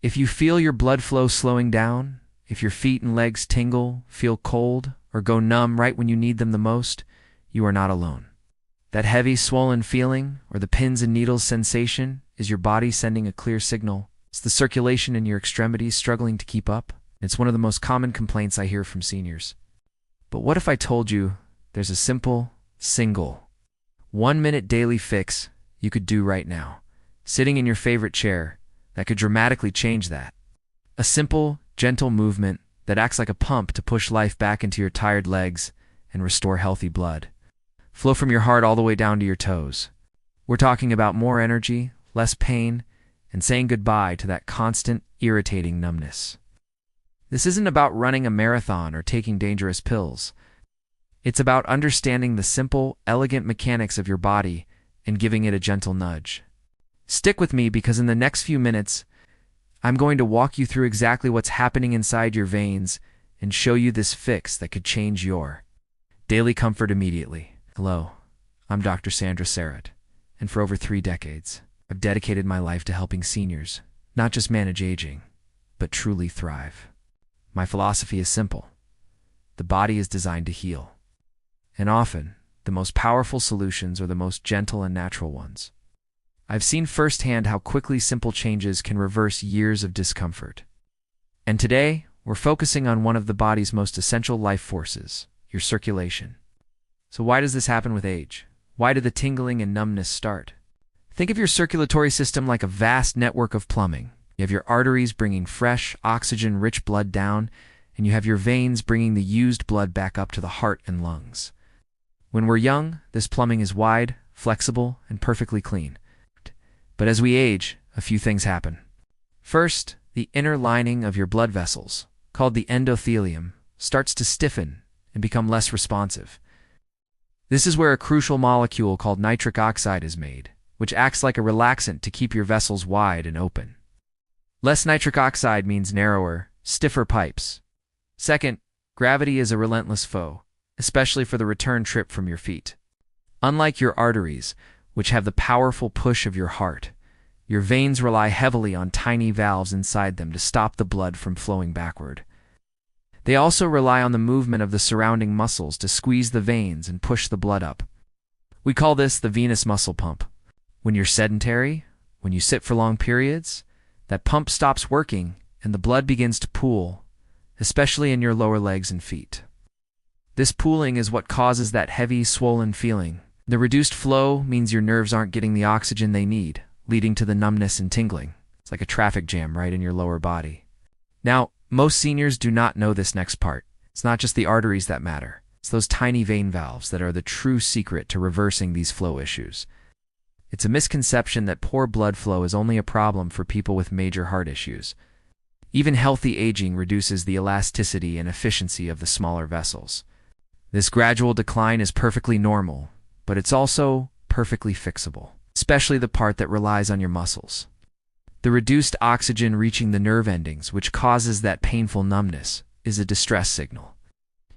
If you feel your blood flow slowing down, if your feet and legs tingle, feel cold, or go numb right when you need them the most, you are not alone. That heavy, swollen feeling, or the pins and needles sensation, is your body sending a clear signal. It's the circulation in your extremities struggling to keep up. It's one of the most common complaints I hear from seniors. But what if I told you there's a simple, single, 1-minute daily fix you could do right now, sitting in your favorite chair, that could dramatically change that? A simple, gentle movement that acts like a pump to push life back into your tired legs and restore healthy blood flow from your heart all the way down to your toes. We're talking about more energy, less pain, and saying goodbye to that constant, irritating numbness. This isn't about running a marathon or taking dangerous pills. It's about understanding the simple, elegant mechanics of your body and giving it a gentle nudge. Stick with me, because in the next few minutes, I'm going to walk you through exactly what's happening inside your veins and show you this fix that could change your daily comfort immediately. Hello, I'm Dr. Sandra Sarrett, and for over 3 decades, I've dedicated my life to helping seniors not just manage aging, but truly thrive. My philosophy is simple. The body is designed to heal, and often, the most powerful solutions are the most gentle and natural ones. I've seen firsthand how quickly simple changes can reverse years of discomfort. And today, we're focusing on one of the body's most essential life forces, your circulation. So why does this happen with age? Why do the tingling and numbness start? Think of your circulatory system like a vast network of plumbing. You have your arteries bringing fresh, oxygen-rich blood down, and you have your veins bringing the used blood back up to the heart and lungs. When we're young, this plumbing is wide, flexible, and perfectly clean. But as we age, a few things happen. First, the inner lining of your blood vessels, called the endothelium, starts to stiffen and become less responsive. This is where a crucial molecule called nitric oxide is made, which acts like a relaxant to keep your vessels wide and open. Less nitric oxide means narrower, stiffer pipes. Second, gravity is a relentless foe, especially for the return trip from your feet. Unlike your arteries, which have the powerful push of your heart, your veins rely heavily on tiny valves inside them to stop the blood from flowing backward. They also rely on the movement of the surrounding muscles to squeeze the veins and push the blood up. We call this the venous muscle pump. When you're sedentary, when you sit for long periods, that pump stops working and the blood begins to pool, especially in your lower legs and feet. This pooling is what causes that heavy, swollen feeling. The reduced flow means your nerves aren't getting the oxygen they need, leading to the numbness and tingling. It's like a traffic jam right in your lower body. Now, most seniors do not know this next part. It's not just the arteries that matter. It's those tiny vein valves that are the true secret to reversing these flow issues. It's a misconception that poor blood flow is only a problem for people with major heart issues. Even healthy aging reduces the elasticity and efficiency of the smaller vessels. This gradual decline is perfectly normal, but it's also perfectly fixable, especially the part that relies on your muscles. The reduced oxygen reaching the nerve endings, which causes that painful numbness, is a distress signal.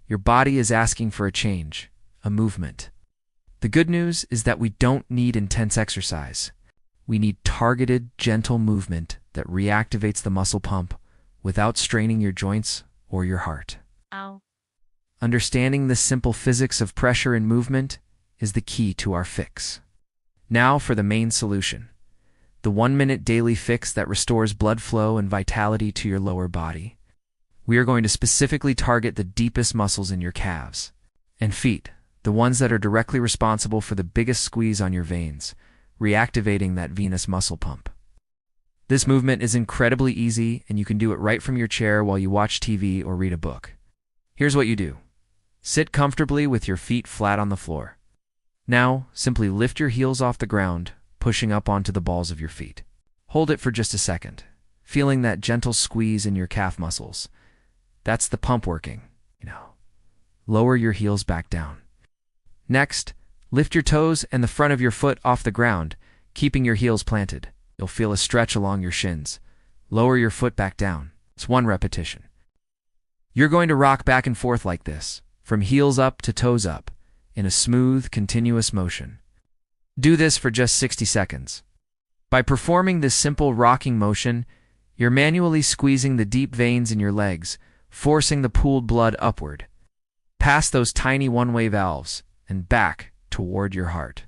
Your body is asking for a change, a movement. The good news is that we don't need intense exercise. We need targeted, gentle movement that reactivates the muscle pump without straining your joints or your heart. Ow. Understanding the simple physics of pressure and movement is the key to our fix. Now for the main solution. The 1-minute daily fix that restores blood flow and vitality to your lower body. We are going to specifically target the deepest muscles in your calves and feet, the ones that are directly responsible for the biggest squeeze on your veins, reactivating that venous muscle pump. This movement is incredibly easy, and you can do it right from your chair while you watch TV or read a book. Here's what you do. Sit comfortably with your feet flat on the floor. Now, simply lift your heels off the ground, pushing up onto the balls of your feet. Hold it for just a second, feeling that gentle squeeze in your calf muscles. That's the pump working. Lower your heels back down. Next, lift your toes and the front of your foot off the ground, keeping your heels planted. You'll feel a stretch along your shins. Lower your foot back down. It's 1 repetition. You're going to rock back and forth like this, from heels up to toes up, in a smooth, continuous motion. Do this for just 60 seconds. By performing this simple rocking motion, You're manually squeezing the deep veins in your legs, forcing the pooled blood upward, past those tiny one-way valves, and back toward your heart.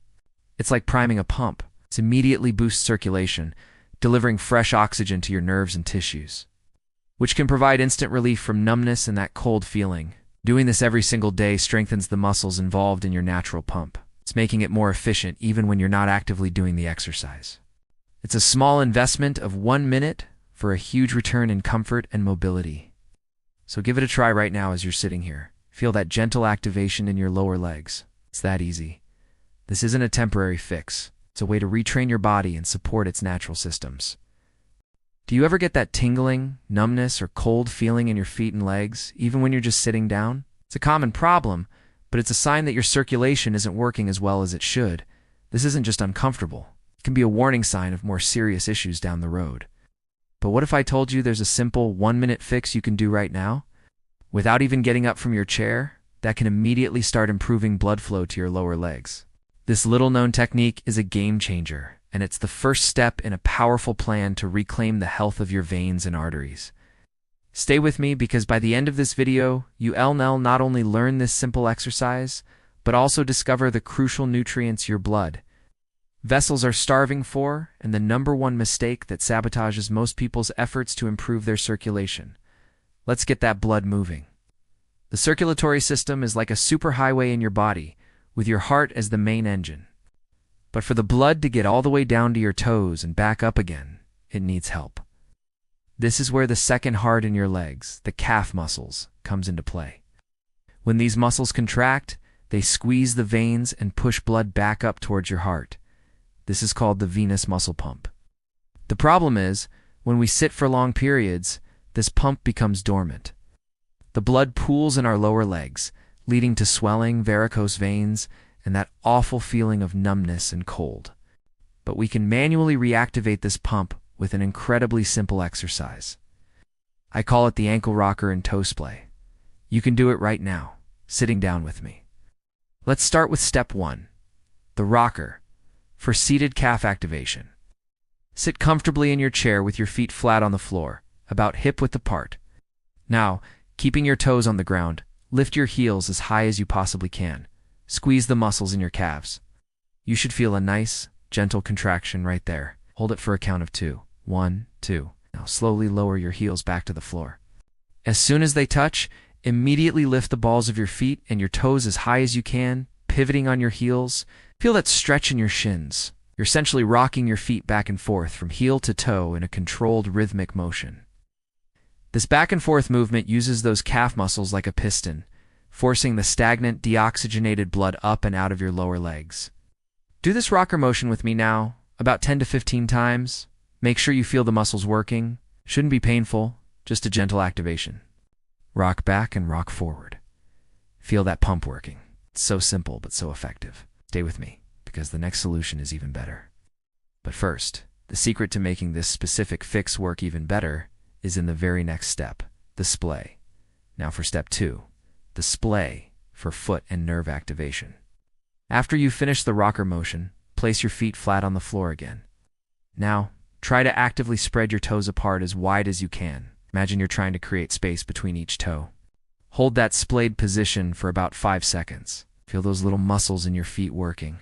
It's like priming a pump. It immediately boosts circulation, delivering fresh oxygen to your nerves and tissues, which can provide instant relief from numbness and that cold feeling. Doing this every single day strengthens the muscles involved in your natural pump. It's making it more efficient even when you're not actively doing the exercise. It's a small investment of 1 minute for a huge return in comfort and mobility. So give it a try right now as you're sitting here. Feel that gentle activation in your lower legs. It's that easy. This isn't a temporary fix. It's a way to retrain your body and support its natural systems. Do you ever get that tingling, numbness, or cold feeling in your feet and legs, even when you're just sitting down? It's a common problem, but it's a sign that your circulation isn't working as well as it should. This isn't just uncomfortable. It can be a warning sign of more serious issues down the road. But what if I told you there's a simple 1-minute fix you can do right now? Without even getting up from your chair, that can immediately start improving blood flow to your lower legs. This little-known technique is a game changer, and it's the first step in a powerful plan to reclaim the health of your veins and arteries. Stay with me because by the end of this video, you'll not only learn this simple exercise, but also discover the crucial nutrients your blood vessels are starving for and the #1 mistake that sabotages most people's efforts to improve their circulation. Let's get that blood moving. The circulatory system is like a superhighway in your body, with your heart as the main engine. But for the blood to get all the way down to your toes and back up again, it needs help. This is where the second heart in your legs, the calf muscles, comes into play. When these muscles contract, they squeeze the veins and push blood back up towards your heart. This is called the venous muscle pump. The problem is, when we sit for long periods, this pump becomes dormant. The blood pools in our lower legs, leading to swelling, varicose veins, and that awful feeling of numbness and cold. But we can manually reactivate this pump with an incredibly simple exercise. I call it the ankle rocker and toe splay. You can do it right now, sitting down with me. Let's start with step 1, the rocker, for seated calf activation. Sit comfortably in your chair with your feet flat on the floor, about hip-width apart. Now, keeping your toes on the ground, lift your heels as high as you possibly can. Squeeze the muscles in your calves. You should feel a nice, gentle contraction right there. Hold it for a count of 2. 1, 2. Now slowly lower your heels back to the floor. As soon as they touch, immediately lift the balls of your feet and your toes as high as you can, pivoting on your heels. Feel that stretch in your shins. You're essentially rocking your feet back and forth from heel to toe in a controlled rhythmic motion. This back and forth movement uses those calf muscles like a piston, forcing the stagnant, deoxygenated blood up and out of your lower legs. Do this rocker motion with me now, about 10 to 15 times. Make sure you feel the muscles working. Shouldn't be painful, just a gentle activation. Rock back and rock forward. Feel that pump working. It's so simple, but so effective. Stay with me, because the next solution is even better. But first, the secret to making this specific fix work even better is in the very next step, the splay. Now for step 2, the splay for foot and nerve activation. After you finish the rocker motion, place your feet flat on the floor again. Now, try to actively spread your toes apart as wide as you can. Imagine you're trying to create space between each toe. Hold that splayed position for about 5 seconds. Feel those little muscles in your feet working.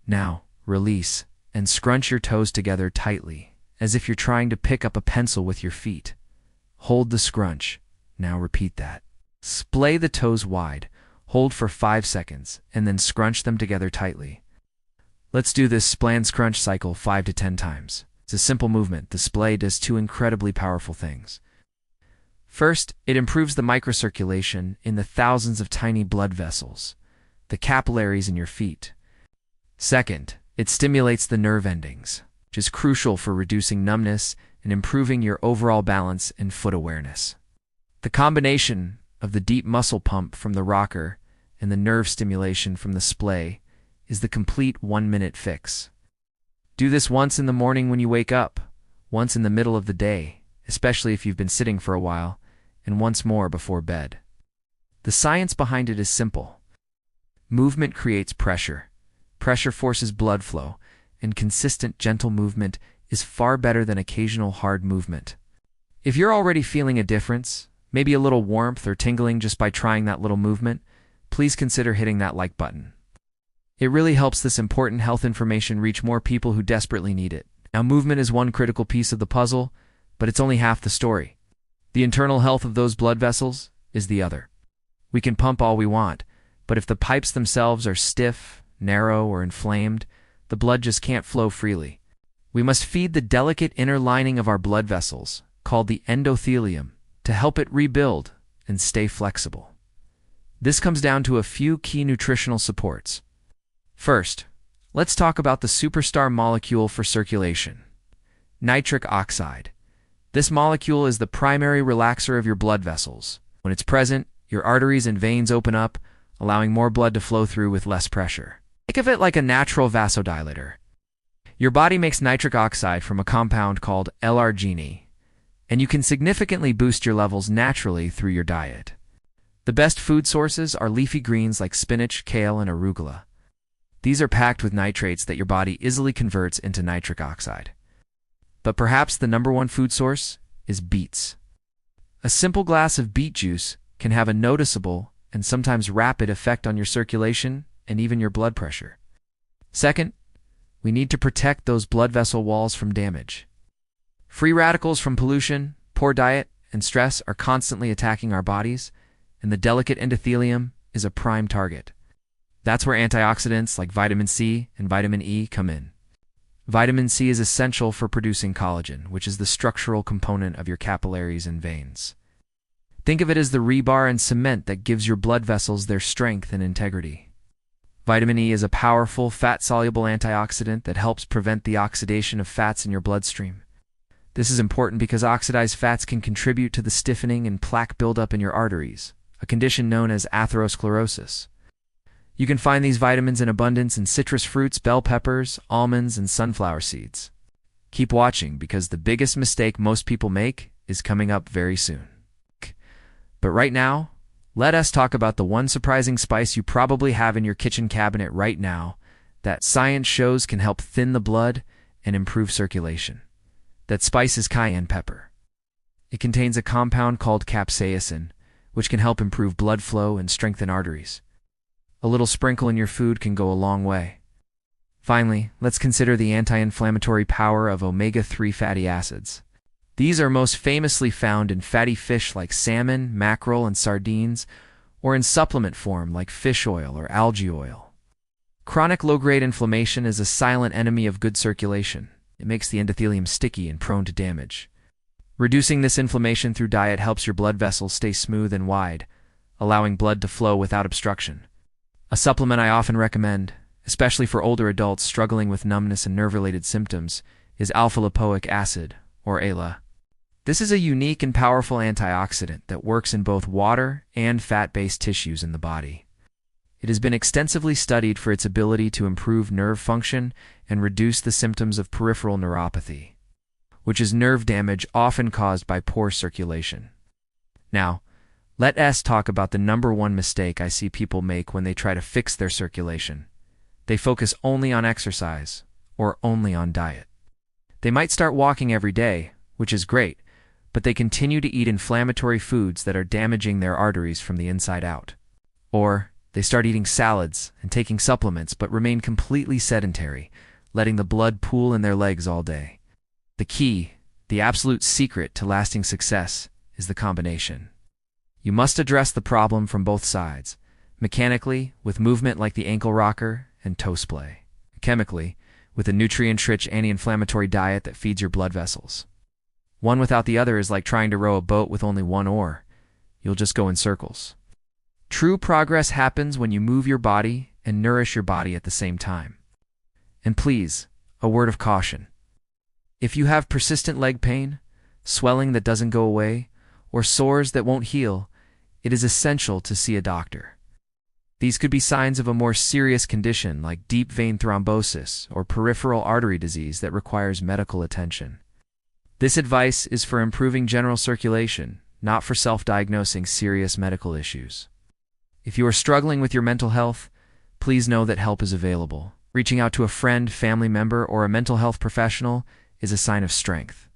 Now, release and scrunch your toes together tightly, as if you're trying to pick up a pencil with your feet. Hold the scrunch. Now repeat that. Splay the toes wide, hold for 5 seconds, and then scrunch them together tightly. Let's do this splay and scrunch cycle 5 to 10 times. It's a simple movement. The splay does 2 incredibly powerful things. First, it improves the microcirculation in the thousands of tiny blood vessels, the capillaries in your feet. Second, it stimulates the nerve endings, which is crucial for reducing numbness and improving your overall balance and foot awareness. The combination of the deep muscle pump from the rocker and the nerve stimulation from the splay is the complete 1-minute fix. Do this once in the morning when you wake up, once in the middle of the day, especially if you've been sitting for a while, and once more before bed. The science behind it is simple. Movement creates pressure. Pressure forces blood flow, and consistent, gentle movement is far better than occasional hard movement. If you're already feeling a difference, maybe a little warmth or tingling just by trying that little movement, please consider hitting that like button. It really helps this important health information reach more people who desperately need it. Now, movement is one critical piece of the puzzle, but it's only half the story. The internal health of those blood vessels is the other. We can pump all we want, but if the pipes themselves are stiff, narrow, or inflamed, the blood just can't flow freely. We must feed the delicate inner lining of our blood vessels, called the endothelium, to help it rebuild and stay flexible. This comes down to a few key nutritional supports. First, let's talk about the superstar molecule for circulation, nitric oxide. This molecule is the primary relaxer of your blood vessels. When it's present, your arteries and veins open up, allowing more blood to flow through with less pressure. Think of it like a natural vasodilator. Your body makes nitric oxide from a compound called L-arginine, and you can significantly boost your levels naturally through your diet. The best food sources are leafy greens like spinach, kale, and arugula. These are packed with nitrates that your body easily converts into nitric oxide. But perhaps the number one food source is beets. A simple glass of beet juice can have a noticeable and sometimes rapid effect on your circulation and even your blood pressure. Second, we need to protect those blood vessel walls from damage. Free radicals from pollution, poor diet, and stress are constantly attacking our bodies, and the delicate endothelium is a prime target. That's where antioxidants like vitamin C and vitamin E come in. Vitamin C is essential for producing collagen, which is the structural component of your capillaries and veins. Think of it as the rebar and cement that gives your blood vessels their strength and integrity. Vitamin E is a powerful, fat-soluble antioxidant that helps prevent the oxidation of fats in your bloodstream. This is important because oxidized fats can contribute to the stiffening and plaque buildup in your arteries, a condition known as atherosclerosis. You can find these vitamins in abundance in citrus fruits, bell peppers, almonds, and sunflower seeds. Keep watching because the biggest mistake most people make is coming up very soon. But right now, let us talk about the one surprising spice you probably have in your kitchen cabinet right now that science shows can help thin the blood and improve circulation. That spice is cayenne pepper. It contains a compound called capsaicin, which can help improve blood flow and strengthen arteries. A little sprinkle in your food can go a long way. Finally, let's consider the anti-inflammatory power of omega-3 fatty acids. These are most famously found in fatty fish like salmon, mackerel, and sardines, or in supplement form like fish oil or algae oil. Chronic low-grade inflammation is a silent enemy of good circulation. It makes the endothelium sticky and prone to damage. Reducing this inflammation through diet helps your blood vessels stay smooth and wide, allowing blood to flow without obstruction. A supplement I often recommend, especially for older adults struggling with numbness and nerve-related symptoms, is alpha-lipoic acid, or ALA. This is a unique and powerful antioxidant that works in both water and fat-based tissues in the body. It has been extensively studied for its ability to improve nerve function and reduce the symptoms of peripheral neuropathy, which is nerve damage often caused by poor circulation. Now, let us talk about the number one mistake I see people make when they try to fix their circulation. They focus only on exercise or only on diet. They might start walking every day, which is great, but they continue to eat inflammatory foods that are damaging their arteries from the inside out. Or they start eating salads and taking supplements but remain completely sedentary, letting the blood pool in their legs all day. The key, the absolute secret to lasting success, is the combination. You must address the problem from both sides, mechanically, with movement like the ankle rocker and toe splay, chemically, with a nutrient-rich anti-inflammatory diet that feeds your blood vessels. One without the other is like trying to row a boat with only one oar. You'll just go in circles. True progress happens when you move your body and nourish your body at the same time. And please, a word of caution. If you have persistent leg pain, swelling that doesn't go away, or sores that won't heal, it is essential to see a doctor. These could be signs of a more serious condition like deep vein thrombosis or peripheral artery disease that requires medical attention. This advice is for improving general circulation, not for self-diagnosing serious medical issues. If you are struggling with your mental health, please know that help is available. Reaching out to a friend, family member, or a mental health professional is a sign of strength.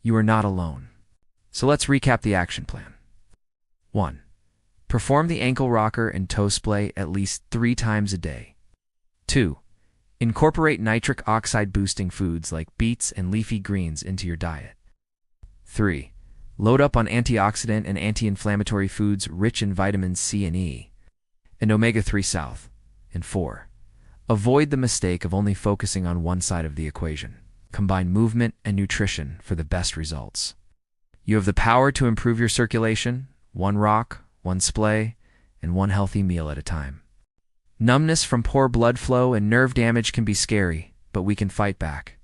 You are not alone. So let's recap the action plan. 1. Perform the ankle rocker and toe splay at least 3 times a day. 2. Incorporate nitric oxide boosting foods like beets and leafy greens into your diet. 3. Load up on antioxidant and anti-inflammatory foods rich in vitamins C and E, and omega-3 south. And 4. Avoid the mistake of only focusing on one side of the equation. Combine movement and nutrition for the best results. You have the power to improve your circulation, one rock, one splay, and one healthy meal at a time. Numbness from poor blood flow and nerve damage can be scary, but we can fight back.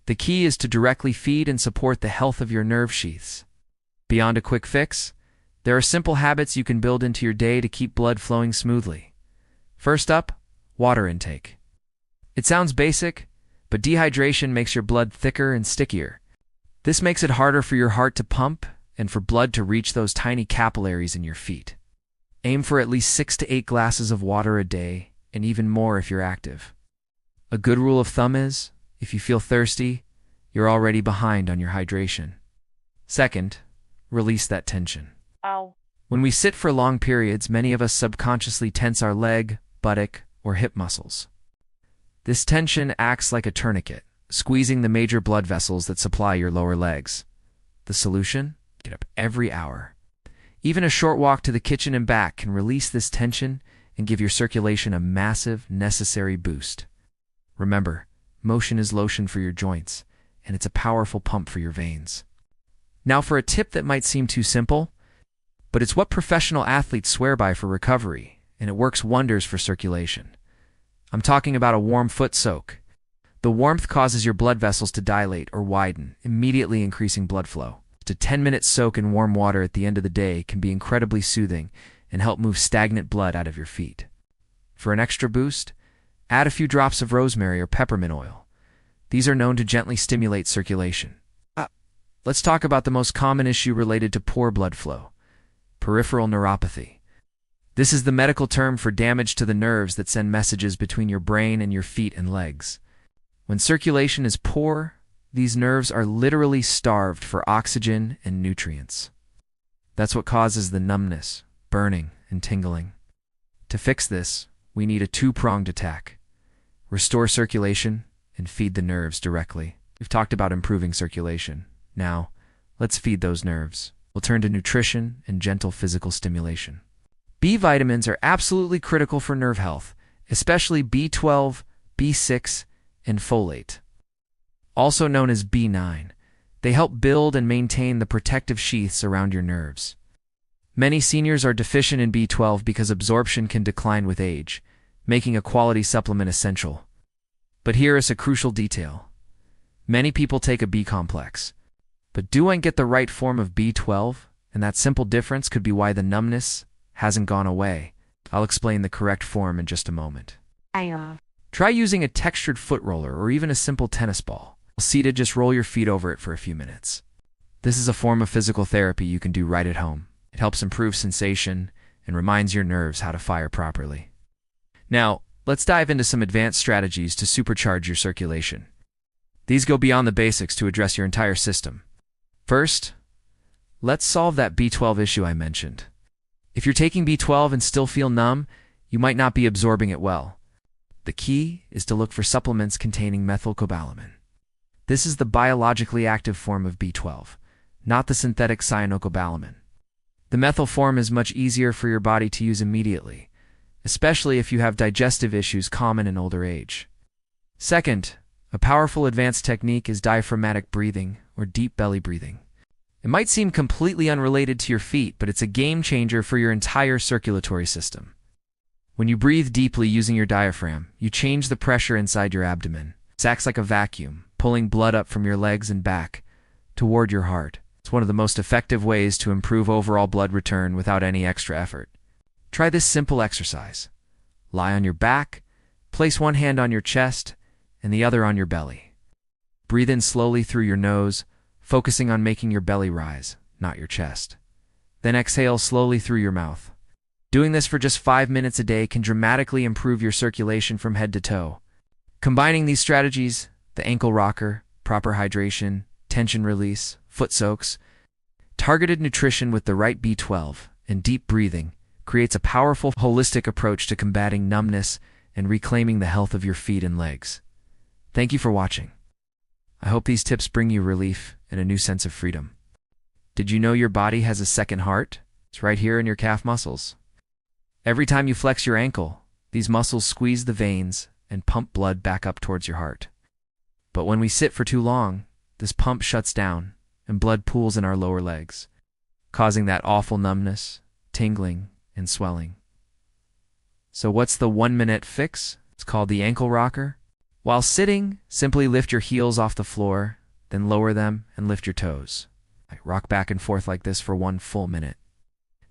The key is to directly feed and support the health of your nerve sheaths. Beyond a quick fix, there are simple habits you can build into your day to keep blood flowing smoothly. First up, water intake. It sounds basic, but dehydration makes your blood thicker and stickier. This makes it harder for your heart to pump and for blood to reach those tiny capillaries in your feet. Aim for at least 6 to 8 glasses of water a day, and even more if you're active. A good rule of thumb is, if you feel thirsty, you're already behind on your hydration. Second, release that tension. Ow. When we sit for long periods, many of us subconsciously tense our leg, buttock, or hip muscles. This tension acts like a tourniquet, squeezing the major blood vessels that supply your lower legs. The solution? Get up every hour. Even a short walk to the kitchen and back can release this tension and give your circulation a massive, necessary boost. Remember, motion is lotion for your joints, and it's a powerful pump for your veins. Now for a tip that might seem too simple, but it's what professional athletes swear by for recovery, and it works wonders for circulation. I'm talking about a warm foot soak. The warmth causes your blood vessels to dilate or widen, immediately increasing blood flow. A 10-minute soak in warm water at the end of the day can be incredibly soothing and help move stagnant blood out of your feet. For an extra boost, add a few drops of rosemary or peppermint oil. These are known to gently stimulate circulation. Let's talk about the most common issue related to poor blood flow: peripheral neuropathy. This is the medical term for damage to the nerves that send messages between your brain and your feet and legs. When circulation is poor, these nerves are literally starved for oxygen and nutrients. That's what causes the numbness, burning, and tingling. To fix this, we need a 2-pronged attack: restore circulation and feed the nerves directly. We've talked about improving circulation. Now, let's feed those nerves. We'll turn to nutrition and gentle physical stimulation. B vitamins are absolutely critical for nerve health, especially B12, B6, and folate. Also known as B9, they help build and maintain the protective sheaths around your nerves. Many seniors are deficient in B12 because absorption can decline with age, making a quality supplement essential. But here is a crucial detail. Many people take a B complex, but don't get the right form of B12, and that simple difference could be why the numbness hasn't gone away. I'll explain the correct form in just a moment. Try using a textured foot roller or even a simple tennis ball. Seated, just roll your feet over it for a few minutes. This is a form of physical therapy you can do right at home. It helps improve sensation and reminds your nerves how to fire properly. Now, let's dive into some advanced strategies to supercharge your circulation. These go beyond the basics to address your entire system. First, let's solve that B12 issue I mentioned. If you're taking B12 and still feel numb, you might not be absorbing it well. The key is to look for supplements containing methylcobalamin. This is the biologically active form of B12, not the synthetic cyanocobalamin. The methyl form is much easier for your body to use immediately, especially if you have digestive issues common in older age. Second, a powerful advanced technique is diaphragmatic breathing or deep belly breathing. It might seem completely unrelated to your feet, but it's a game changer for your entire circulatory system. When you breathe deeply using your diaphragm, you change the pressure inside your abdomen. It acts like a vacuum, pulling blood up from your legs and back toward your heart. It's one of the most effective ways to improve overall blood return without any extra effort. Try this simple exercise. Lie on your back, place one hand on your chest and the other on your belly. Breathe in slowly through your nose, focusing on making your belly rise, not your chest. Then exhale slowly through your mouth. Doing this for just 5 minutes a day can dramatically improve your circulation from head to toe. Combining these strategies, the ankle rocker, proper hydration, tension release, foot soaks, Targeted nutrition with the right B12 and deep breathing creates a powerful, holistic approach to combating numbness and reclaiming the health of your feet and legs. Thank you for watching. I hope these tips bring you relief and a new sense of freedom. Did you know your body has a second heart? It's right here in your calf muscles. Every time you flex your ankle, these muscles squeeze the veins and pump blood back up towards your heart. But when we sit for too long, this pump shuts down and blood pools in our lower legs, causing that awful numbness, tingling, and swelling. So what's the 1-minute fix? It's called the ankle rocker. While sitting, simply lift your heels off the floor, then lower them and lift your toes. Rock back and forth like this for 1 full minute.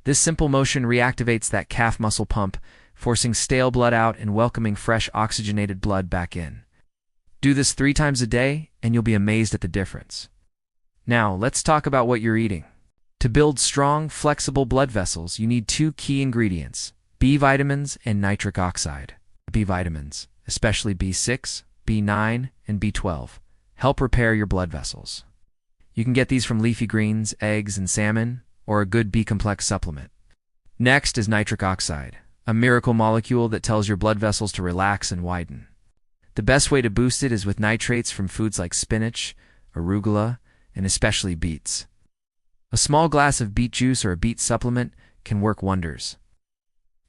This simple motion reactivates that calf muscle pump, forcing stale blood out and welcoming fresh oxygenated blood back in. Do this 3 times a day, and you'll be amazed at the difference. Now, let's talk about what you're eating. To build strong, flexible blood vessels, you need 2 key ingredients: B vitamins and nitric oxide. B vitamins, especially B6, B9, and B12, help repair your blood vessels. You can get these from leafy greens, eggs, and salmon, or a good B-complex supplement. Next is nitric oxide, a miracle molecule that tells your blood vessels to relax and widen. The best way to boost it is with nitrates from foods like spinach, arugula, and especially beets. A small glass of beet juice or a beet supplement can work wonders.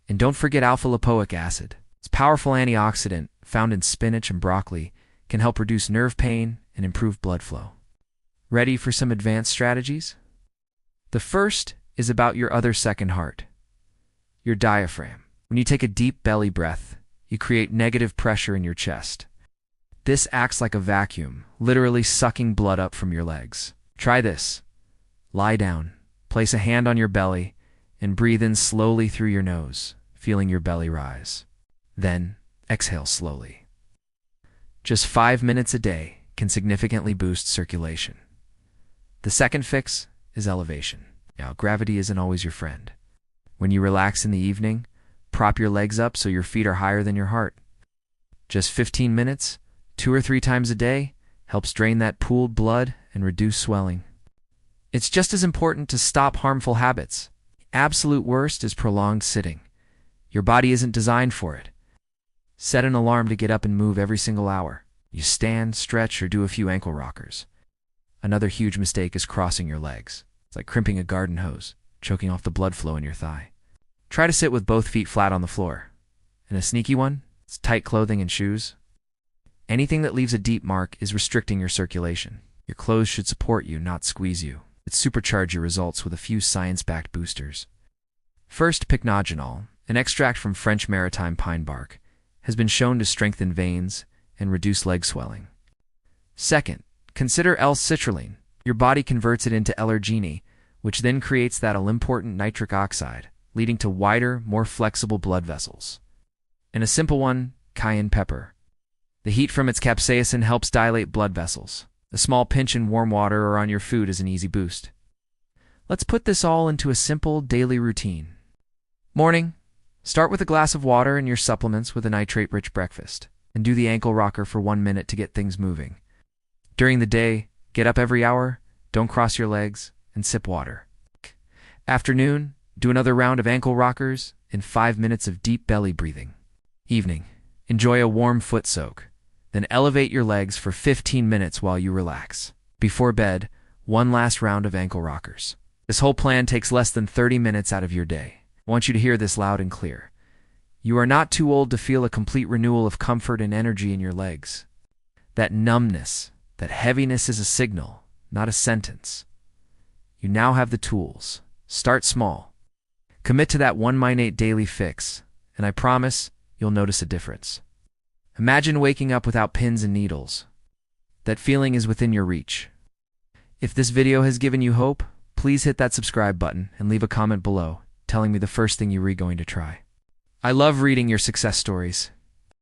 And don't forget alpha-lipoic acid. It's a powerful antioxidant found in spinach and broccoli, can help reduce nerve pain and improve blood flow. Ready for some advanced strategies? The first is about your other second heart, your diaphragm. When you take a deep belly breath, you create negative pressure in your chest. This acts like a vacuum, literally sucking blood up from your legs. Try this. Lie down, place a hand on your belly, and breathe in slowly through your nose, feeling your belly rise. Then, exhale slowly. Just 5 minutes a day can significantly boost circulation. The second fix is elevation. Now, gravity isn't always your friend. When you relax in the evening, prop your legs up so your feet are higher than your heart. Just 15 minutes, 2 or 3 times a day, helps drain that pooled blood and reduce swelling. It's just as important to stop harmful habits. The absolute worst is prolonged sitting. Your body isn't designed for it. Set an alarm to get up and move every single hour. You stand, stretch, or do a few ankle rockers. Another huge mistake is crossing your legs. It's like crimping a garden hose, choking off the blood flow in your thigh. Try to sit with both feet flat on the floor. And a sneaky one? It's tight clothing and shoes. Anything that leaves a deep mark is restricting your circulation. Your clothes should support you, not squeeze you. Let's supercharge your results with a few science-backed boosters. First, pycnogenol, an extract from French maritime pine bark, has been shown to strengthen veins and reduce leg swelling. Second, consider L-citrulline. Your body converts it into L-arginine, which then creates that all-important nitric oxide, leading to wider, more flexible blood vessels. And a simple one, cayenne pepper. The heat from its capsaicin helps dilate blood vessels. A small pinch in warm water or on your food is an easy boost. Let's put this all into a simple daily routine. Morning. Start with a glass of water and your supplements with a nitrate-rich breakfast, and do the ankle rocker for 1 minute to get things moving. During the day, get up every hour, don't cross your legs, and sip water. Afternoon, do another round of ankle rockers and 5 minutes of deep belly breathing. Evening, enjoy a warm foot soak. Then elevate your legs for 15 minutes while you relax. Before bed, 1 last round of ankle rockers. This whole plan takes less than 30 minutes out of your day. I want you to hear this loud and clear. You are not too old to feel a complete renewal of comfort and energy in your legs. That numbness, that heaviness is a signal, not a sentence. You now have the tools. Start small. Commit to that 1-minute daily fix, and I promise you'll notice a difference. Imagine waking up without pins and needles. That feeling is within your reach. If this video has given you hope, please hit that subscribe button and leave a comment below telling me the first thing you were going to try. I love reading your success stories.